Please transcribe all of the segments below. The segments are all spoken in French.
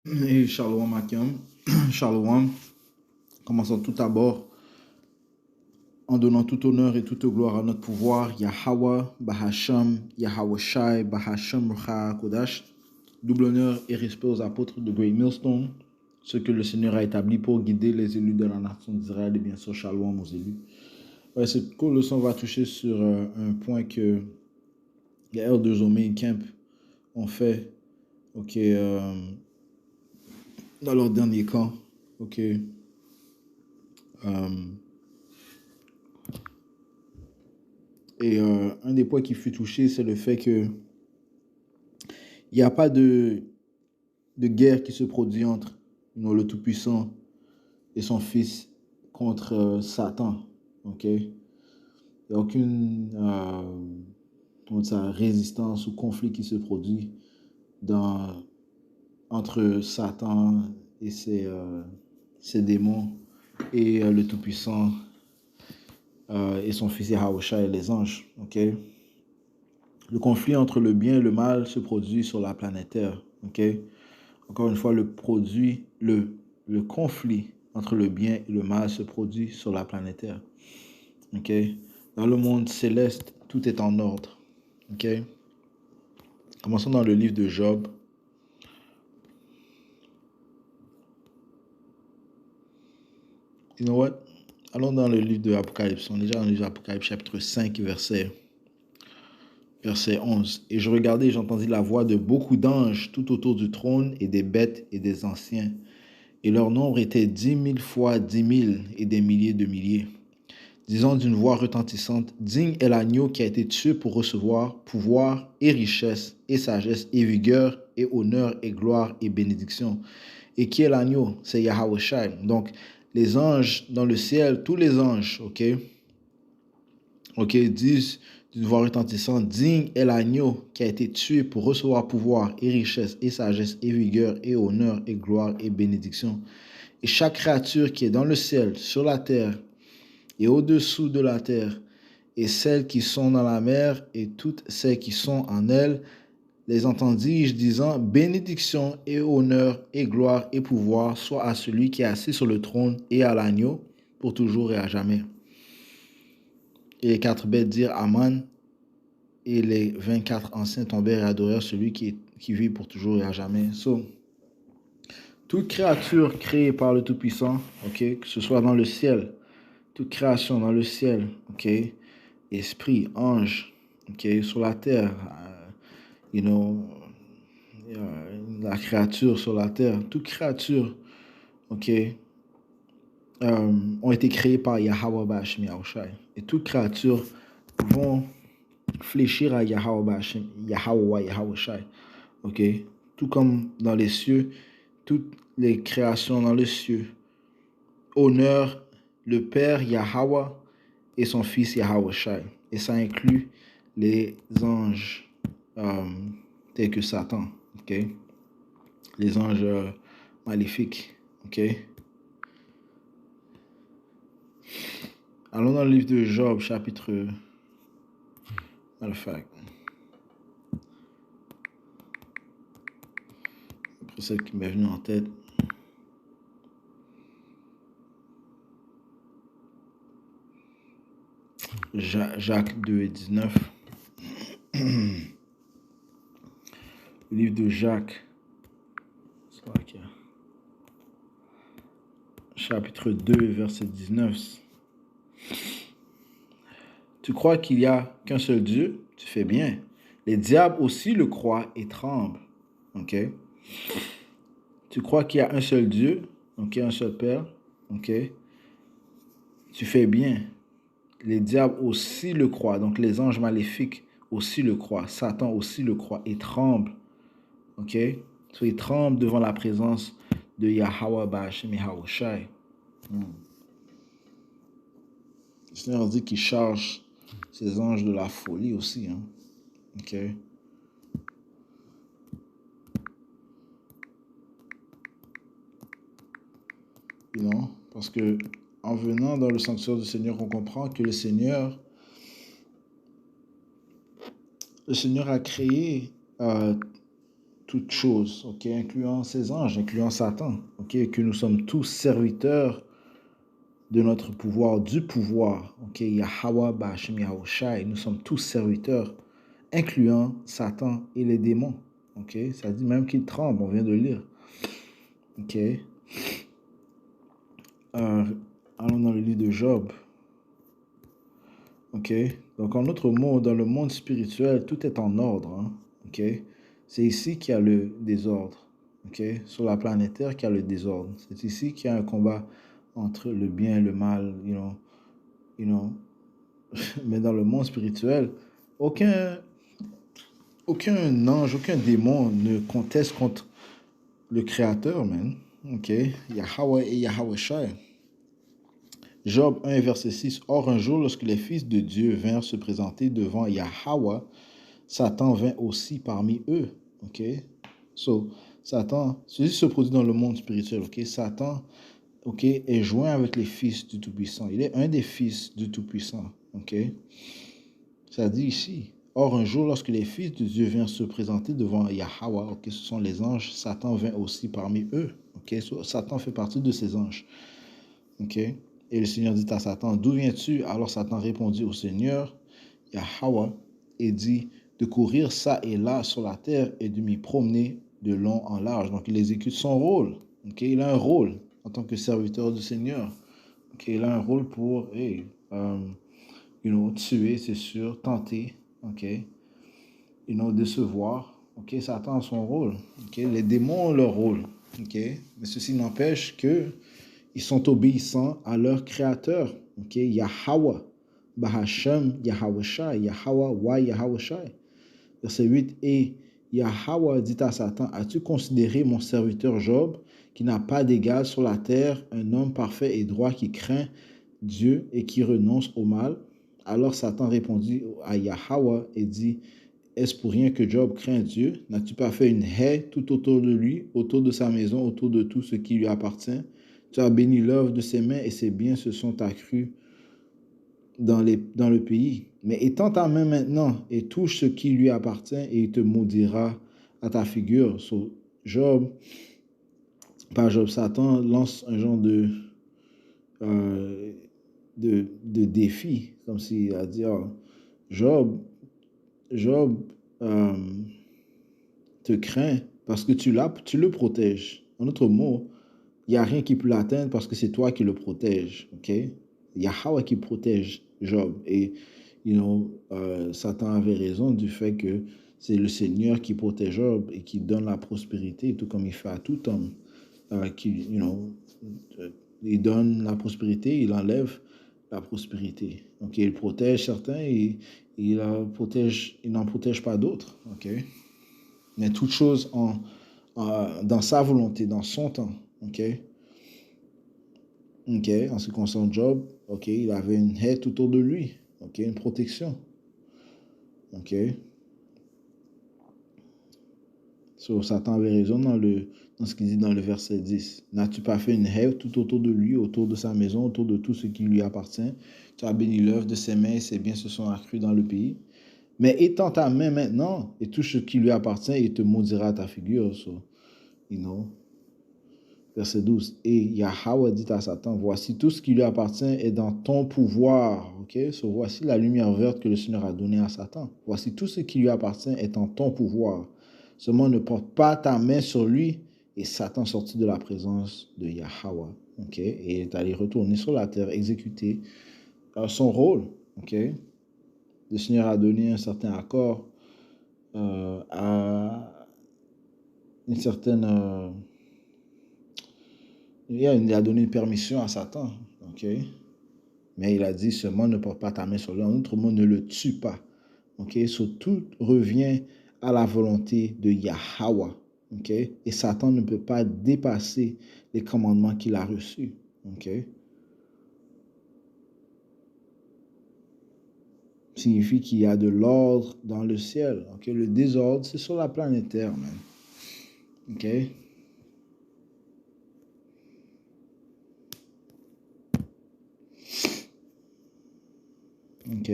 Et Shalom Akim, Shalom, commençons tout d'abord en donnant tout honneur et toute gloire à notre pouvoir, Yahweh, Bahasham, Yahweh Shai, Bahasham Rucha Kodash. Double honneur et respect aux apôtres de Great Millstone, ceux que le Seigneur a établis pour guider les élus de la nation d'Israël et bien sûr Shalom aux élus. Cette courte leçon va toucher sur un point que les L2 et Camp ont fait, dans leur dernier camp, Et un des points qui fut touché, c'est le fait que il n'y a pas de guerre qui se produit entre le Tout-Puissant et son Fils contre Satan. Il n'y a aucune résistance ou conflit qui se produit entre Satan et ses démons et le Tout-Puissant et son Fils Yahushua et les anges. Le conflit entre le bien et le mal se produit sur la planète Terre. Encore une fois, le conflit entre le bien et le mal se produit sur la planète Terre. Dans le monde céleste, tout est en ordre. Commençons dans le livre de Job. You know what? Allons dans le livre de Apocalypse. On est déjà dans le livre d'Apocalypse, chapitre 5, verset 11. Et je regardais et j'entendis la voix de beaucoup d'anges tout autour du trône et des bêtes et des anciens. Et leur nombre était 10 000 fois 10 000 et des milliers de milliers. Disant d'une voix retentissante, digne est l'agneau qui a été tué pour recevoir pouvoir et richesse et sagesse et vigueur et honneur et gloire et bénédiction. Et qui est l'agneau? C'est Yahweh Shai. Donc, les anges dans le ciel, tous les anges, disent d'une voix retentissante, digne est l'agneau qui a été tué pour recevoir pouvoir et richesse et sagesse et vigueur et honneur et gloire et bénédiction. Et chaque créature qui est dans le ciel, sur la terre et au-dessous de la terre, et celles qui sont dans la mer et toutes celles qui sont en elle, les entendis-je disant, bénédiction et honneur et gloire et pouvoir soit à celui qui est assis sur le trône et à l'agneau pour toujours et à jamais. Et les 4 bêtes dirent Amen, et les 24 anciens tombèrent et adorèrent celui qui vit pour toujours et à jamais. Toute créature créée par le Tout-Puissant, que ce soit dans le ciel, toute création dans le ciel, esprit, ange, sur la terre, la créature sur la terre, toute créature, ont été créées par Yahweh Bashim Yahushai. Et toute créature vont fléchir à Yahweh Bashim, Yahweh Yahushai. Tout comme dans les cieux, toutes les créations dans les cieux honorent le Père Yahweh et son Fils Yahushai. Et ça inclut les anges tels que Satan. Les anges maléfiques. Allons dans le livre de Job, chapitre... Après celle qui m'est venue en tête. Jacques 2 et 19. Le livre de Jacques. Chapitre 2, verset 19. Tu crois qu'il n'y a qu'un seul Dieu? Tu fais bien. Les diables aussi le croient et tremblent. Tu crois qu'il y a un seul Dieu? Un seul Père? Tu fais bien. Les diables aussi le croient. Donc les anges maléfiques aussi le croient. Satan aussi le croit et tremble. Ils tremblent devant la présence de Yahweh Bashim Yahushai. Le Seigneur dit qu'il charge ses anges de la folie aussi. Parce que en venant dans le sanctuaire du Seigneur, on comprend que le Seigneur a créé toutes choses, ok, incluant ses anges, incluant Satan, ok, que nous sommes tous serviteurs de notre pouvoir, du pouvoir, ok, Yahweh Ba'ashem Yahushai, nous sommes tous serviteurs, incluant Satan et les démons, ok, ça dit même qu'ils tremblent, on vient de lire, ok. Allons dans le livre de Job, ok, donc en d'autres mots, dans le monde spirituel, tout est en ordre, hein? Ok, c'est ici qu'il y a le désordre, ok, sur la planète Terre qu'il y a le désordre, c'est ici qu'il y a un combat entre le bien et le mal, you know, mais dans le monde spirituel, aucun, aucun ange, aucun démon ne conteste contre le Créateur, man, ok, Yahweh et Yahweh Shai. Job 1, verset 6. Or, un jour, lorsque les fils de Dieu vinrent se présenter devant Yahweh, Satan vint aussi parmi eux. OK? So, Satan, ceci se produit dans le monde spirituel. OK? Satan, OK, est joint avec les fils du Tout-Puissant. Il est un des fils du Tout-Puissant. OK? Ça dit ici. Or, un jour, lorsque les fils de Dieu vinrent se présenter devant Yahweh, OK, ce sont les anges, Satan vint aussi parmi eux. OK? So, Satan fait partie de ces anges. OK? Et le Seigneur dit à Satan, d'où viens-tu? Alors Satan répondit au Seigneur, Yahweh, et dit de courir ça et là sur la terre et de m'y promener de long en large. Donc il exécute son rôle. Okay? Il a un rôle en tant que serviteur du Seigneur. Okay? Il a un rôle pour tuer, c'est sûr, tenter, okay? Décevoir. Okay? Satan a son rôle. Okay? Les démons ont leur rôle. Okay? Mais ceci n'empêche que ils sont obéissants à leur créateur, ok, Yahweh, Bahashem, Yahushai, Yahweh, Wa Yahushai. Verset 8, et Yahweh dit à Satan, as-tu considéré mon serviteur Job, qui n'a pas d'égal sur la terre, un homme parfait et droit qui craint Dieu et qui renonce au mal? Alors Satan répondit à Yahweh et dit, est-ce pour rien que Job craint Dieu? N'as-tu pas fait une haie tout autour de lui, autour de sa maison, autour de tout ce qui lui appartient? Tu as béni l'œuvre de ses mains et ses biens se sont accrus dans le pays. Mais étends ta main maintenant et touche ce qui lui appartient et il te maudira à ta figure. So, Satan lance un genre euh, de défi, comme s'il a dit, oh, Job euh, te craint parce que tu le protèges. En d'autres mots, il n'y a rien qui peut l'atteindre parce que c'est toi qui le protège. OK? Il y a Yahweh qui protège Job. Et, Satan avait raison du fait que c'est le Seigneur qui protège Job et qui donne la prospérité, tout comme il fait à tout homme. Il donne la prospérité, il enlève la prospérité. Donc, il protège certains et il n'en protège pas d'autres. OK? Mais toute chose dans sa volonté, dans son temps. OK? OK, en ce qui concerne Job, OK, il avait une haie tout autour de lui. OK, une protection. OK. So, Satan avait raison dans ce qu'il dit dans le verset 10. N'as-tu pas fait une haie tout autour de lui, autour de sa maison, autour de tout ce qui lui appartient? Tu as béni l'œuvre de ses mains et ses biens se sont accrus dans le pays. Mais étends ta main maintenant et touche ce qui lui appartient et il te maudira à ta figure. So, Verset 12. Et Yahweh dit à Satan, voici tout ce qui lui appartient est dans ton pouvoir. Ok? So, voici la lumière verte que le Seigneur a donnée à Satan. Voici tout ce qui lui appartient est en ton pouvoir. Seulement ne porte pas ta main sur lui. Et Satan sortit de la présence de Yahweh. Ok? Et est allé retourner sur la terre, exécuter son rôle. Ok? Le Seigneur a donné un certain accord à une certaine... il a donné une permission à Satan, ok? Mais il a dit seulement ne porte pas ta main sur lui. En d'autres mots, ne le tue pas, ok? So, tout revient à la volonté de Yahweh, ok? Et Satan ne peut pas dépasser les commandements qu'il a reçus, ok? Signifie qu'il y a de l'ordre dans le ciel, ok? Le désordre, c'est sur la planète Terre, man, ok? Ok.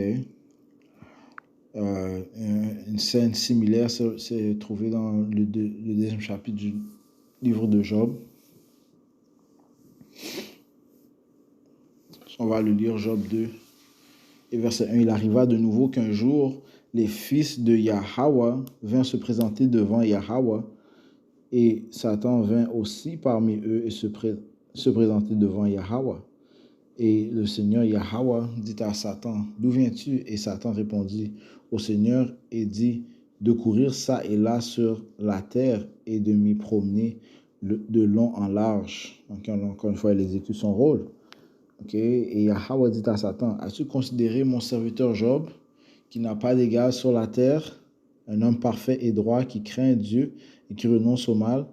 Une scène similaire s'est trouvée dans le deuxième chapitre du livre de Job. On va le lire, Job 2 et verset 1. Il arriva de nouveau qu'un jour, les fils de Yahweh vinrent se présenter devant Yahweh, et Satan vint aussi parmi eux et se présenter devant Yahweh. Et le Seigneur Yahweh dit à Satan, d'où viens-tu? Et Satan répondit au Seigneur et dit, de courir ça et là sur la terre et de m'y promener de long en large. Donc, encore une fois, il exécute son rôle. Et Yahweh dit à Satan, as-tu considéré mon serviteur Job, qui n'a pas d'égal sur la terre, un homme parfait et droit, qui craint Dieu et qui renonce au mal,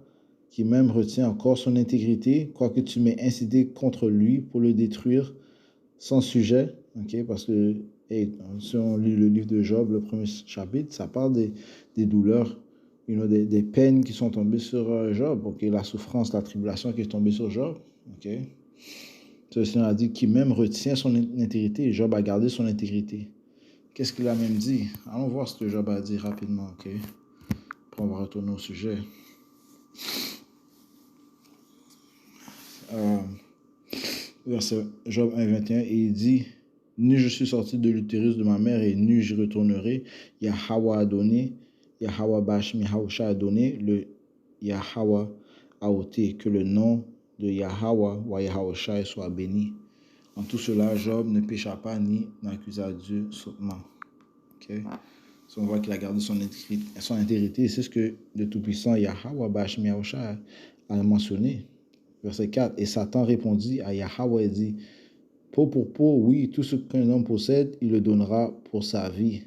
qui même retient encore son intégrité, quoique tu m'aies incité contre lui pour le détruire sans sujet, parce que si on lit le livre de Job, le premier chapitre, ça parle des douleurs, des peines qui sont tombées sur Job, la souffrance, la tribulation qui est tombée sur Job. Le Seigneur a dit qu'il même retient son intégrité. Job a gardé son intégrité. Qu'est-ce qu'il a même dit? Allons voir ce que Job a dit rapidement. Après, on va retourner au sujet. Verset Job 1, 21, et il dit, nu je suis sorti de l'utérus de ma mère et nu j'y retournerai. Yahweh a donné, Yahweh Bashmi Hausha a donné, le Yahweh a ôté, que le nom de Yahweh wa Yahausha soit béni. En tout cela, Job ne pécha pas ni n'accusa Dieu sottement. So, on voit qu'il a gardé son intégrité. C'est ce que le Tout-Puissant Yahweh Bashmi Hausha a mentionné. Verset 4. Et Satan répondit à Yahweh et dit, peau pour peau, oui, tout ce qu'un homme possède, il le donnera pour sa vie.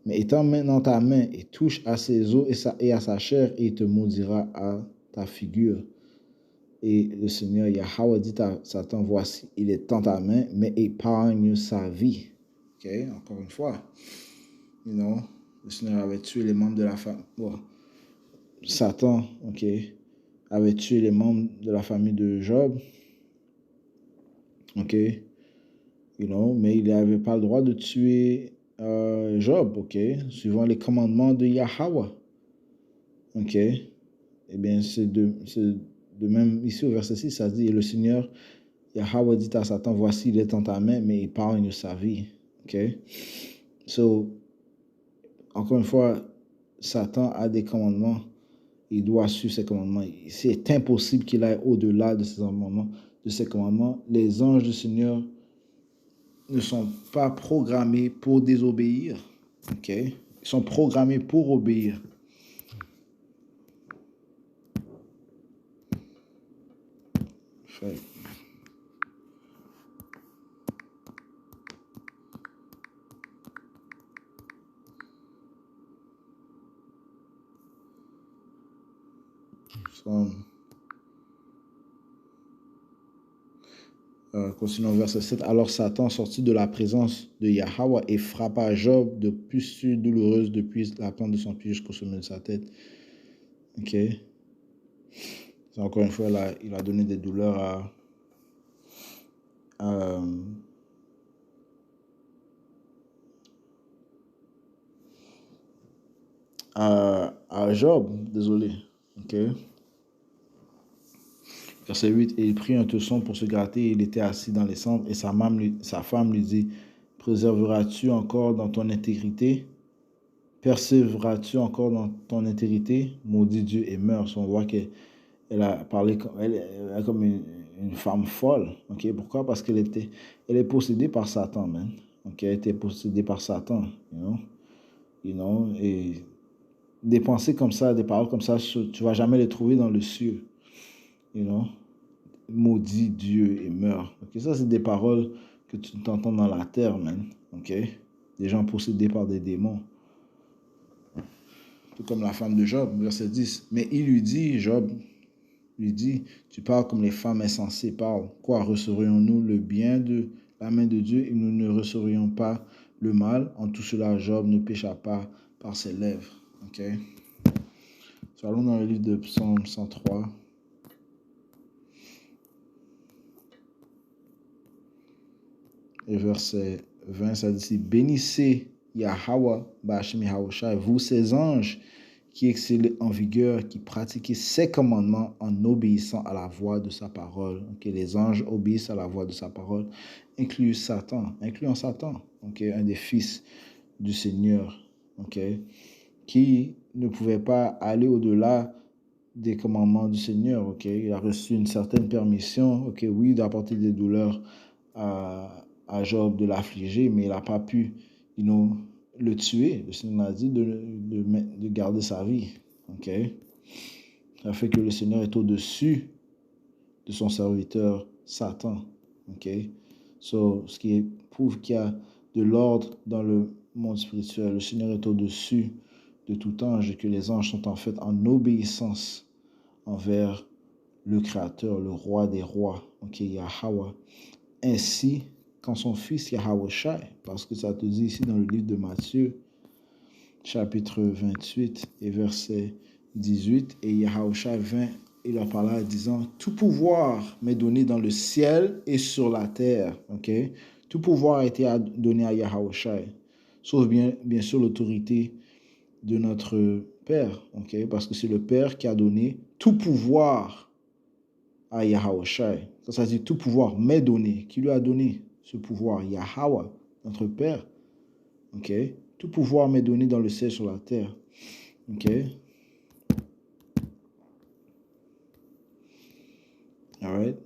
Mais étends maintenant ta main et touche à ses os et à sa chair, et il te maudira à ta figure. Et le Seigneur Yahweh dit à Satan, voici, il est dans ta main, mais épargne sa vie. Encore une fois, le Seigneur avait tué les membres de la famille. Satan, avait tué les membres de la famille de Job. Mais il n'avait pas le droit de tuer Job, suivant les commandements de Yahweh. Eh bien, c'est de même ici au verset 6, ça dit, et le Seigneur Yahweh dit à Satan, voici, il est en ta main, mais épargne sa vie. So, encore une fois, Satan a des commandements, il doit suivre ses commandements. C'est impossible qu'il aille au-delà de ses commandements. Les anges du Seigneur ne sont pas programmés pour désobéir. Ils sont programmés pour obéir. Continuons verset 7. Alors Satan sortit de la présence de Yahweh et frappa Job de pustules douloureuses depuis la plante de son pied jusqu'au sommet de sa tête. Encore une fois, là, il a donné des douleurs à Job. Désolé. Verset 8, et il prit un tesson pour se gratter, et il était assis dans les cendres, et sa femme lui dit, préserveras-tu encore dans ton intégrité? Persévéreras-tu encore dans ton intégrité? Maudit Dieu et meurs. On voit qu'elle a parlé comme une femme folle. Pourquoi? Parce qu'elle est possédée par Satan, man. Elle était possédée par Satan, et des pensées comme ça, des paroles comme ça, tu vas jamais les trouver dans le ciel. Maudit Dieu et meurt. Ça, c'est des paroles que tu t'entends dans la terre, man. Des gens possédés par des démons. Tout comme la femme de Job, verset 10. Mais il lui dit, Job lui dit, tu parles comme les femmes insensées parlent. Quoi, recevrions-nous le bien de la main de Dieu et nous ne recevrions pas le mal? En tout cela, Job ne pécha pas par ses lèvres. Allons dans le livre de Psaume 103. Et verset 20, ça dit ici, bénissez Yahweh Ba'Hashem Yahawashi, vous ces anges qui excellez en vigueur, qui pratiquez ses commandements en obéissant à la voix de sa parole. Okay? Les anges obéissent à la voix de sa parole, incluant Satan, okay? Un des fils du Seigneur, okay? Qui ne pouvait pas aller au-delà des commandements du Seigneur. Okay? Il a reçu une certaine permission, okay? Oui, d'apporter des douleurs à Job, de l'affliger, mais il n'a pas pu le tuer. Le Seigneur a dit de garder sa vie. Okay? Ça fait que le Seigneur est au-dessus de son serviteur Satan. Okay? Ce qui prouve qu'il y a de l'ordre dans le monde spirituel. Le Seigneur est au-dessus de tout ange et que les anges sont en fait en obéissance envers le Créateur, le roi des rois, okay? Yahweh. Ainsi, quand son fils Yahawashi, parce que ça te dit ici dans le livre de Matthieu, chapitre 28 et verset 18, et Yahawashi vint et leur parla disant, tout pouvoir m'est donné dans le ciel et sur la terre. Okay? Tout pouvoir a été donné à Yahawashi, sauf bien sûr l'autorité de notre Père, okay? Parce que c'est le Père qui a donné tout pouvoir à Yahawashi. Ça dit tout pouvoir m'est donné. Qui lui a donné ce pouvoir? Yahweh, notre Père. Okay? Tout pouvoir m'est donné dans le ciel sur la terre. Okay? All right?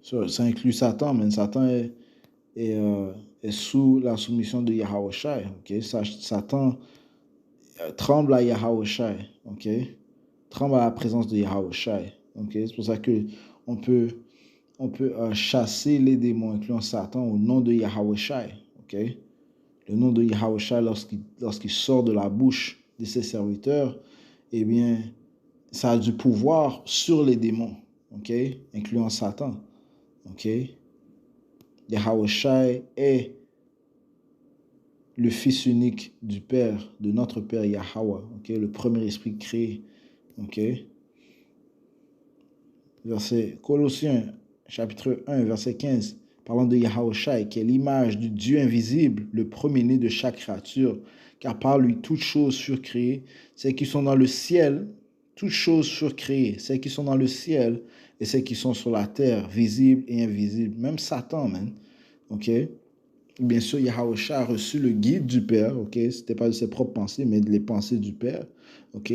Ça inclut Satan, mais Satan est sous la soumission de Yahawashi. Okay? Satan tremble à Yahawashi. Okay? Tremble à la présence de Yahawashi. Okay? C'est pour ça que on peut chasser les démons, incluant Satan, au nom de Yahawashi. Okay? Le nom de Yahawashi, lorsqu'il sort de la bouche de ses serviteurs, eh bien, ça a du pouvoir sur les démons, okay? Incluant Satan. Okay? Yahawashi est le Fils unique du Père, de notre Père Yahweh, okay? Le premier esprit créé. Okay? Verset Colossiens, chapitre 1, verset 15, parlant de Yahawashi, qui est l'image du Dieu invisible, le premier-né de chaque créature, car par lui toutes choses furent créées, celles qui sont dans le ciel, toutes choses furent créées, celles qui sont dans le ciel et celles qui sont sur la terre, visibles et invisibles, même Satan, man. Ok? Bien sûr, Yahawashi a reçu le guide du Père, ok? C'était pas de ses propres pensées, mais les pensées du Père, ok?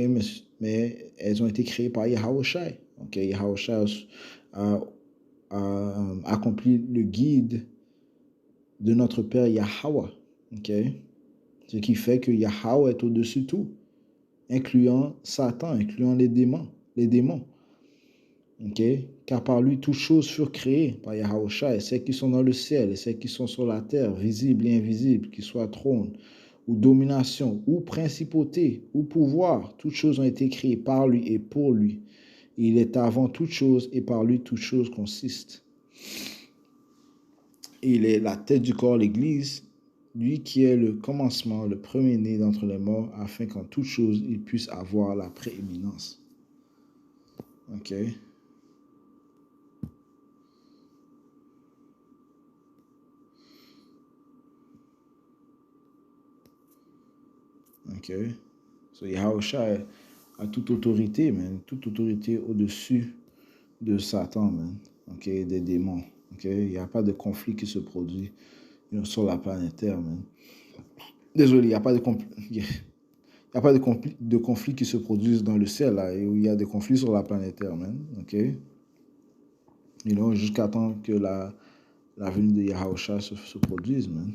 Mais elles ont été créées par Yahawashi, ok? Yahawashi a accompli le guide de notre Père Yahweh, ok? Ce qui fait que Yahweh est au-dessus de tout, incluant Satan, incluant les démons. Okay? Car par lui, toutes choses furent créées par Yahawashi, celles qui sont dans le ciel et celles qui sont sur la terre, visibles et invisibles, qu'ils soient trône ou domination, ou principauté, ou pouvoir, toutes choses ont été créées par lui et pour lui. Il est avant toutes choses et par lui toutes choses consistent. Et il est la tête du corps, l'Église, lui qui est le commencement, le premier-né d'entre les morts, afin qu'en toutes choses, il puisse avoir la prééminence. Ok? Ok? So Yahawashi a toute autorité, man. Toute autorité au-dessus de Satan, man. Ok? Des démons. Ok? Il n'y a pas de conflit qui se produit sur la planète Terre, man. Désolé, il n'y a pas de conflit. Il n'y a pas de conflits qui se produisent dans le ciel, là, et où il y a des conflits sur la planète Terre, man. Ok? Jusqu'à temps que la venue de Yahawashi se produise, man.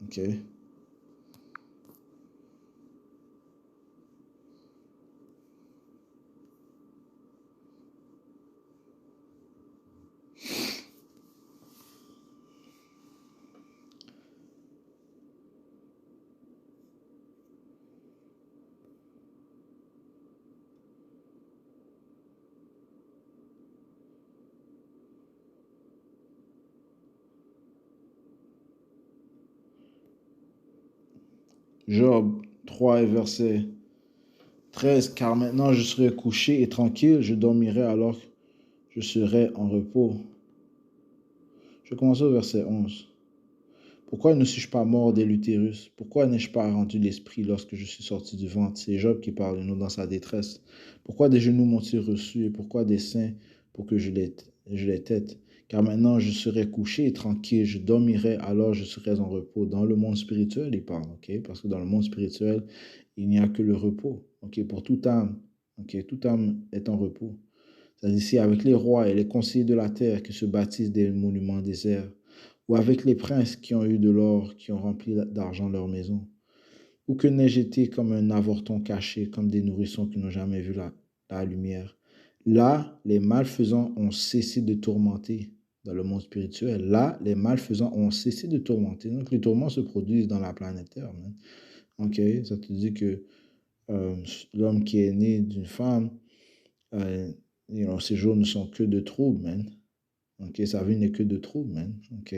Ok? Job 3 et verset 13, car maintenant je serai couché et tranquille, je dormirai alors je serai en repos. Je commence au verset 11. Pourquoi ne suis-je pas mort dès l'utérus? Pourquoi n'ai-je pas rendu l'esprit lorsque je suis sorti du ventre? C'est Job qui parle de nous dans sa détresse. Pourquoi des genoux m'ont-ils reçu et pourquoi des seins pour que je les tête? Car maintenant je serai couché et tranquille, je dormirai, alors je serai en repos. Dans le monde spirituel, il parle, ok? Parce que dans le monde spirituel, il n'y a que le repos, ok? Pour toute âme, ok? Toute âme est en repos. C'est ici avec les rois et les conseillers de la terre qui se bâtissent des monuments déserts, ou avec les princes qui ont eu de l'or, qui ont rempli d'argent leur maison, ou que n'ai-je été comme un avorton caché, comme des nourrissons qui n'ont jamais vu la lumière. Là, les malfaisants ont cessé de tourmenter dans le monde spirituel. Là, les malfaisants ont cessé de tourmenter. Donc, les tourments se produisent dans la planète Terre. Man. OK? Ça te dit que euh, l'homme qui est né d'une femme, ses jours ne sont que de troubles, man. OK? Sa vie n'est que de troubles, man. OK?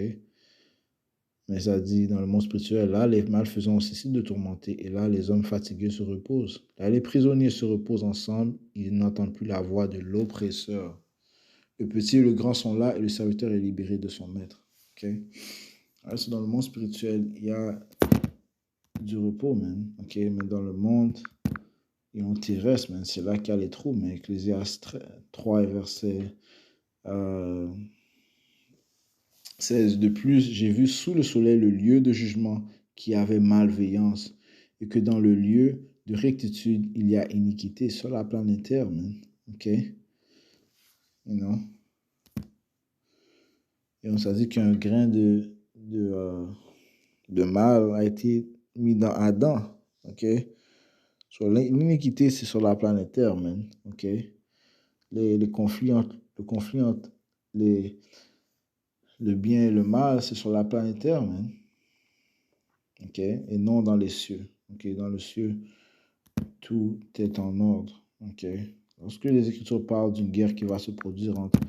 Mais ça dit dans le monde spirituel, là, les malfaisants ont cessé de tourmenter, et là, les hommes fatigués se reposent. Là, les prisonniers se reposent ensemble, ils n'entendent plus la voix de l'oppresseur. Le petit et le grand sont là, et le serviteur est libéré de son maître. OK? Alors, c'est dans le monde spirituel, il y a du repos, man. OK? Mais dans le monde terrestre, man, c'est là qu'il y a les trous. Mais Ecclésiaste 3, verset 16. De plus, j'ai vu sous le soleil le lieu de jugement qui avait malveillance, et que dans le lieu de rectitude, il y a iniquité sur la planète Terre, man. OK? You know? Et on s'est dit qu'un grain de mal a été mis dans Adam. OK? Sur l'iniquité, c'est sur la planète Terre, man. OK? Le conflit entre le bien et le mal, c'est sur la planète Terre, man. OK? Et non dans les cieux. OK? Dans le cieux, tout est en ordre. OK? Lorsque les Écritures parlent d'une guerre qui va se produire entre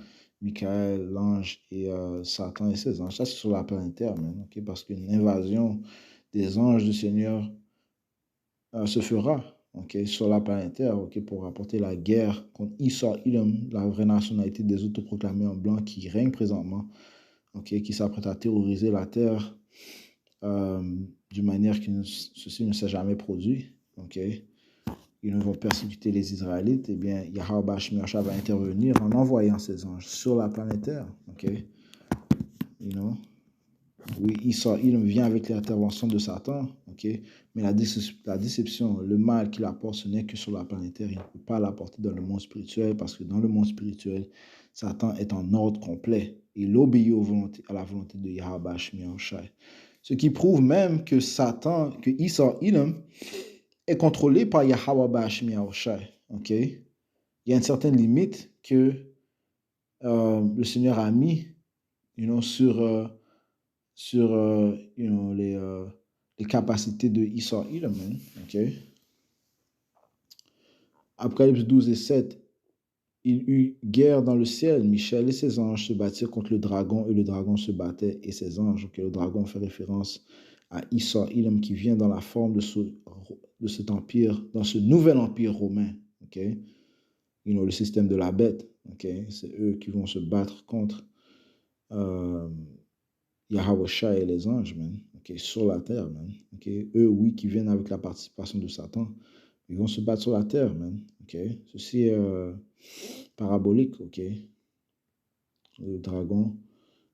Michael, l'ange, et Satan et ses anges, ça c'est sur la planète Terre, man. OK? Parce qu'une invasion des anges du Seigneur se fera, OK, sur la planète Terre, OK, pour apporter la guerre contre Esau, Edom, la vraie nationalité des autoproclamés en blanc qui règne présentement, OK, qui s'apprête à terroriser la Terre d'une manière ceci ne s'est jamais produit, OK. Ils vont persécuter les Israélites, eh bien, Yahweh Shemiasha va intervenir en envoyant ses anges sur la planète Terre, OK. You know? Oui, il vient avec l'intervention de Satan, ok? Mais la déception, le mal qu'il apporte, ce n'est que sur la planète Terre. Il ne peut pas l'apporter dans le monde spirituel parce que dans le monde spirituel, Satan est en ordre complet. Il obéit à la volonté de Yahweh Shemiyahushai. Ce qui prouve même que Esau Edom est contrôlé par Yahweh Shemiyahushai, ok? Il y a une certaine limite que le Seigneur a mis sur les capacités de Esau Edom. Okay? Apocalypse 12 et 7, il eut guerre dans le ciel. Michel et ses anges se battirent contre le dragon et le dragon se battait et ses anges. Okay? Le dragon fait référence à Esau Edom qui vient dans la forme de cet empire, dans ce nouvel empire romain. Okay? Le système de la bête. Okay? C'est eux qui vont se battre contre Yahweh et les anges, man. Okay, sur la terre, man. Okay. Eux, oui, qui viennent avec la participation de Satan, ils vont se battre sur la terre, man. Okay. Ceci est parabolique, ok. Le dragon,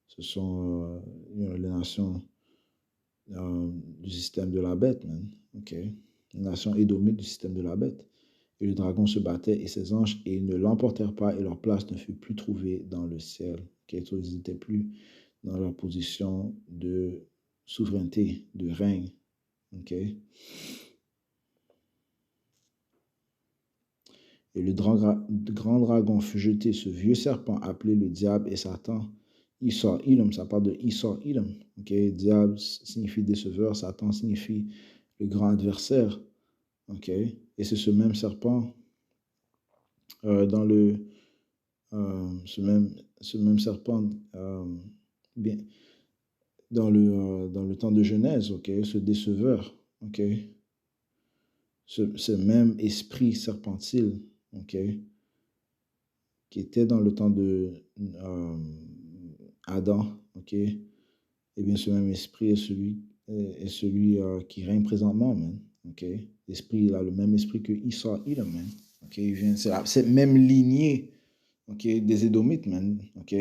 ce sont les nations du système de la bête, man. Okay. Les nations édomites du système de la bête. Et le dragon se battait et ses anges, et ils ne l'emportèrent pas, et leur place ne fut plus trouvée dans le ciel. Okay. Donc, ils n'étaient plus dans leur position de souveraineté, de règne. OK? Et le grand dragon fut jeté, ce vieux serpent appelé le diable et Satan. Esau Edom, ça parle de Esau Edom. OK? Diable signifie déceveur, Satan signifie le grand adversaire. OK? Et c'est ce même serpent dans le ce même serpent bien dans le temps de Genèse, ok, ce déceveur, ok, ce même esprit serpentile, ok, qui était dans le temps de Adam, ok? Eh bien, ce même esprit est celui qui règne présentement, man. Ok? L'esprit, il a le même esprit que Esau, Edom, man. Ok? Il vient, c'est cette même lignée, ok, des Édomites, man. Ok?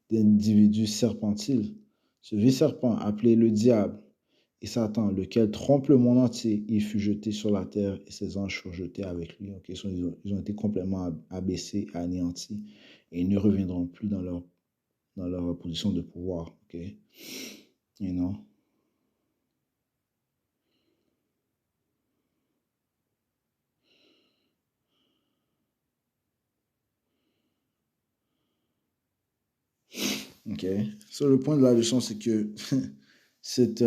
D'individus serpentiles. Ce vieux serpent, appelé le diable et Satan, lequel trompe le monde entier, il fut jeté sur la terre et ses anges furent jetés avec lui. Ok? Ils ont été complètement abaissés, anéantis et ils ne reviendront plus dans leur position de pouvoir. Ok? You know? Ok. So, le point de la leçon, c'est que cette.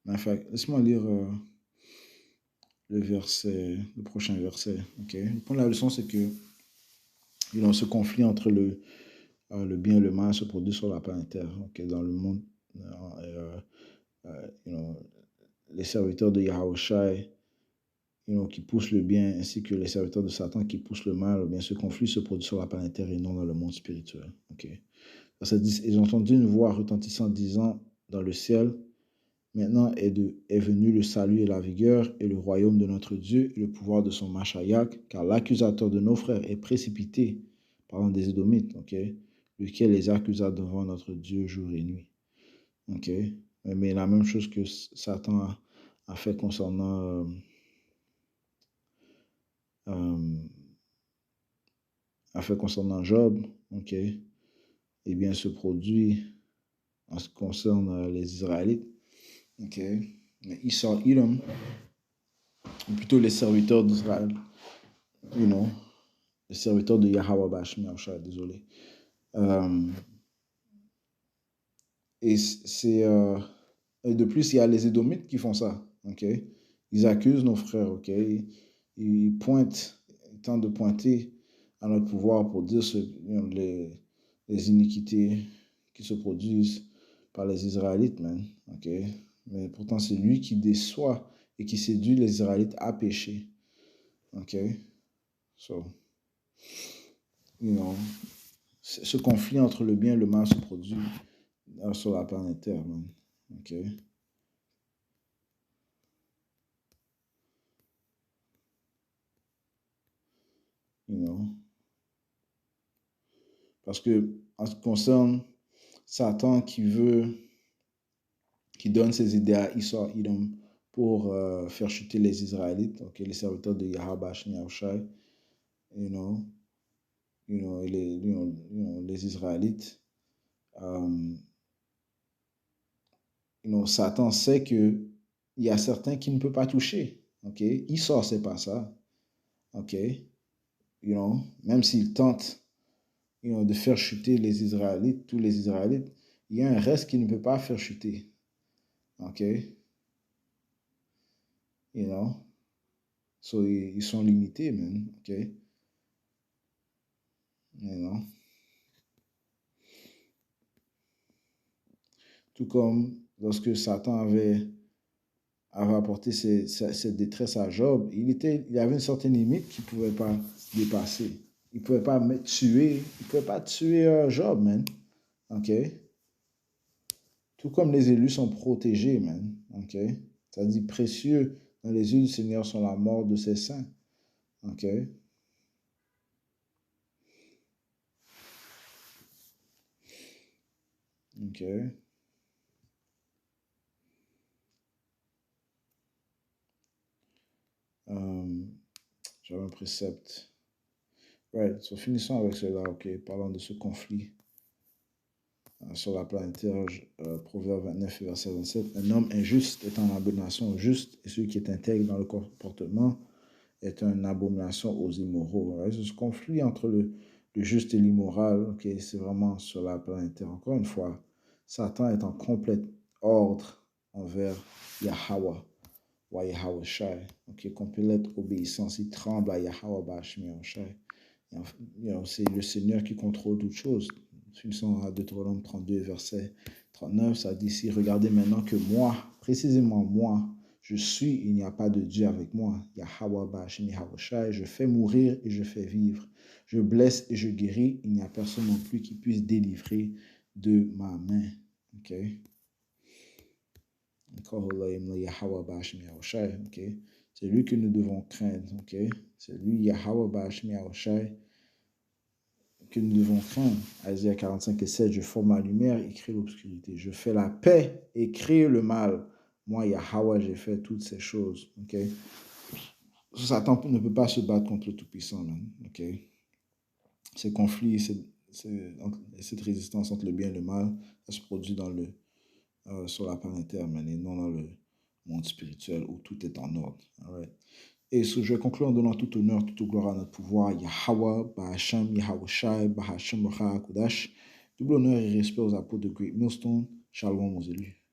Enfin, laisse-moi lire le prochain verset. Ok. Le point de la leçon, c'est que ce conflit entre le bien et le mal se produit sur la planète Terre. Ok. Dans le monde, you know, les serviteurs de Yahushai, qui poussent le bien, ainsi que les serviteurs de Satan qui poussent le mal, bien, ce conflit se produit sur la planète Terre et non dans le monde spirituel. Ok. Ça dit, ils ont entendu une voix retentissant disant dans le ciel, maintenant est venu le salut et la vigueur et le royaume de notre Dieu et le pouvoir de son Mashayak, car l'accusateur de nos frères est précipité, parlant des Édomites, ok, lequel les accusa devant notre Dieu jour et nuit. Ok. Mais la même chose que Satan a fait concernant Job, ok, eh bien, se produit en ce qui concerne les Israélites. Ok. Mais Esau, Edom, ou plutôt les serviteurs d'Israël, les serviteurs de Yahweh Bashmi, désolé. Et de plus, il y a les Édomites qui font ça. Ok. Ils accusent nos frères. Ok. Ils pointent, ils tentent de pointer à notre pouvoir pour dire les iniquités qui se produisent par les Israélites, man. Ok. Mais pourtant, c'est lui qui déçoit et qui séduit les Israélites à pécher. Ok. So, ce conflit entre le bien et le mal se produit sur la planète Terre, man. Ok. Parce que, en ce qui concerne Satan qui donne ses idées à Esau, Edom, pour faire chuter les Israélites, okay, les serviteurs de Yahweh, Yahushai, les Israélites. Satan sait que il y a certains qui ne peut pas toucher. Okay? Esau sait pas ça. Okay? Même s'il tente de faire chuter les Israélites, tous les Israélites, il y a un reste qu'il ne peut pas faire chuter. OK? So, ils sont limités, man. OK? Tout comme lorsque Satan avait apporté cette détresse à Job, il avait une certaine limite qu'il ne pouvait pas dépasser. Il ne pouvait pas tuer Job, man. OK? Tout comme les élus sont protégés, man. OK? Ça dit précieux dans les yeux du Seigneur sont la mort de ses saints. OK? OK. J'avais un précepte. Right, so finissons avec cela, ok, parlant de ce conflit sur la planète Terre, Proverbe 29, verset 27. Un homme injuste est en abomination au juste, et celui qui est intègre dans le comportement est une abomination aux immoraux. Right? Ce conflit entre le juste et l'immoral, ok, c'est vraiment sur la planète Terre. Encore une fois, Satan est en complet ordre envers Yahweh. Yahweh Shai, ok, complète obéissance, il tremble à Yahweh Bashmi Shai. C'est le Seigneur qui contrôle toutes choses. Finissons à Deutéronome 32, verset 39, ça dit ici, regardez maintenant que moi, précisément moi, Je suis, il n'y a pas de Dieu avec moi. Yahweh Ba'Hashem Yahweh Shai. Je fais mourir et je fais vivre. Je blesse et je guéris. Il n'y a personne non plus qui puisse délivrer de ma main. Ok? Ok? C'est lui que nous devons craindre. Ok? C'est lui, Yahweh Ba'Hashem Yahweh Shai, que nous devons craindre. Isaïe 45 et 7, je forme la lumière et crée l'obscurité. Je fais la paix et crée le mal. Moi, Yahweh, j'ai fait toutes ces choses. Ok? Satan ne peut pas se battre contre le Tout-Puissant, man. Ok? Ces conflits, cette résistance entre le bien et le mal, ça se produit sur la planète Terre, man, et non dans le monde spirituel où tout est en ordre. Right? Et je vais conclure en donnant tout honneur, toute gloire à notre pouvoir. Yahweh, Ba'Hashem, Yahweh Shai, Ba'Hashem, Kodash. Double honneur et respect aux apôtres de Great Millstone. Shalom aux élus.